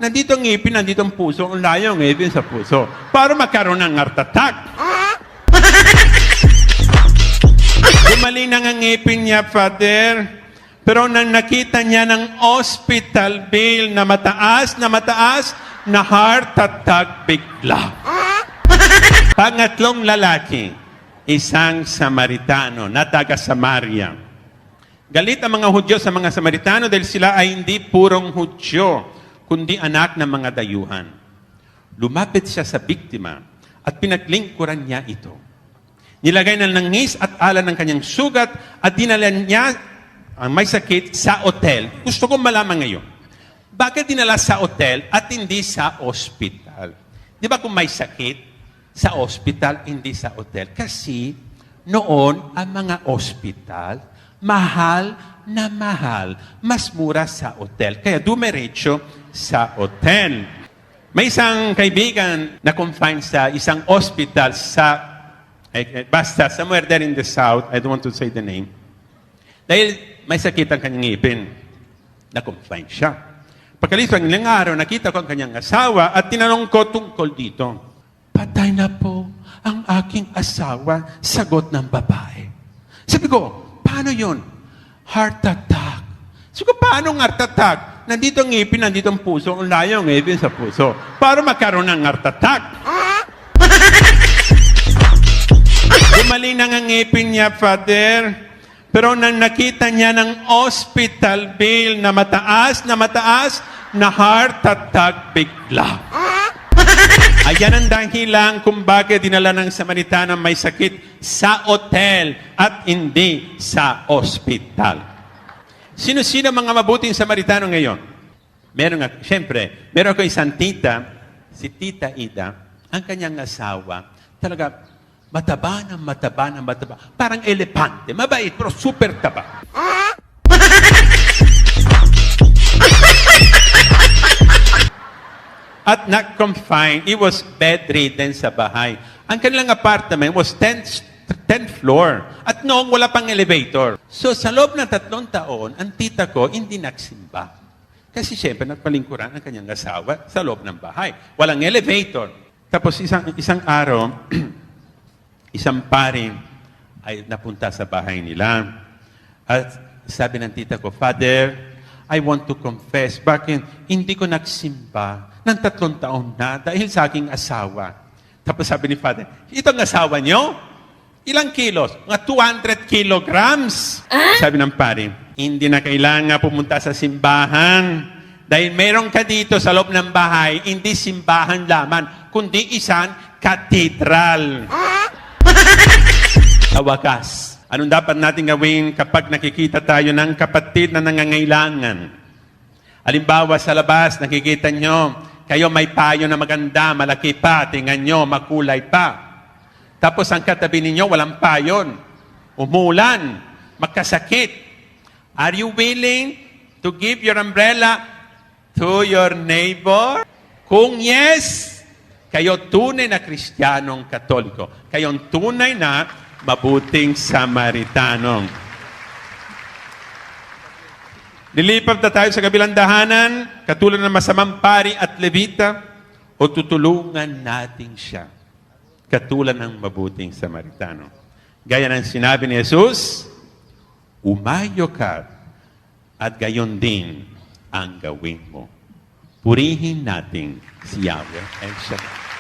Nandito ang ngipin, nandito ang puso, ang layo ang ngipin sa puso. Para magkaroon ng heart attack. Gumaling na ang ngipin niya, Father. Pero nang nakita niya ng hospital bill na mataas, na heart attack bigla. Pangatlong lalaki, isang Samaritano na taga Samaria. Galit ang mga Hudyo sa mga Samaritano dahil sila ay hindi purong Hudyo, kundi anak ng mga dayuhan. Lumapit siya sa biktima at pinaglingkuran niya ito. Nilagay ng langis at ala ng kanyang sugat at dinala niya ang may sakit sa otel. Gusto kong malaman ngayon, bakit dinala sa otel at hindi sa ospital? Di ba kung may sakit, sa ospital, hindi sa otel? Kasi noon, ang mga ospital, mahal na mahal, mas mura sa otel. Kaya dumiretso sa hotel. May isang kaibigan na confined sa isang hospital sa basta, somewhere there in the south, I don't want to say the name. Dahil may sakit ang kanyang ngipin, na-confine siya. Pagkalisto ng ilang araw, nakita ko ang kanyang asawa at tinanong ko tungkol dito. Patay na po ang aking asawa, sagot ng babae. Sabi ko, paano yun? Heart attack. Sabi ko, paano ang heart attack? Nandito ang ngipin, nandito ang puso, ang layo ang ngipin sa puso. Para magkaroon ng heart attack. Gumaling na ang ngipin niya, Father. Pero nang nakita niya ng hospital bill na mataas, na heart attack bigla. Ayan ang dahilan kung bakit dinala ng Samaritano may sakit sa hotel at hindi sa hospital. Sino-sino mga mabuting Samaritano ngayon? Siyempre, meron ko isang tita, si Tita Ida, ang kanyang asawa, talaga mataba. Parang elepante. Mabait, pero super taba. At not-confined, he was bedridden sa bahay. Ang kanilang apartment was 10th floor. At noong wala pang elevator. So sa loob ng 3 taon, ang tita ko hindi nagsimba. Kasi siyempre nagpalingkuran ang kanyang asawa sa loob ng bahay. Walang elevator. Tapos isang araw, isang paring ay napunta sa bahay nila. At sabi ng tita ko, Father, I want to confess, bakit hindi ko nagsimba ng 3 taon na dahil sa aking asawa. Tapos sabi ni Father, itong asawa niyo? Ilang kilos? Mga 200 kilograms. Sabi ng pare, hindi na kailangan pumunta sa simbahan. Dahil meron ka dito sa loob ng bahay, hindi simbahan lamang, kundi isang katedral. Sa wakas, anong dapat natin gawin kapag nakikita tayo ng kapatid na nangangailangan? Halimbawa sa labas, nakikita nyo, kayo may payo na maganda, malaki pa, tingnan nyo, makulay pa. Tapos ang katabi ninyo, walang payon. Umulan, magkasakit. Are you willing to give your umbrella to your neighbor? Kung yes, kayo tunay na Kristiyanong Katoliko. Kayong tunay na mabuting Samaritano. Lilipat na tayo sa kabilang dahanan, katulad ng masamang pari at levita, o tutulungan natin siya, katulad ng mabuting Samaritano. Gaya ng sinabi ni Jesus, umayo ka at gayon din ang gawin mo. Purihin natin si Yahweh El Shaddai.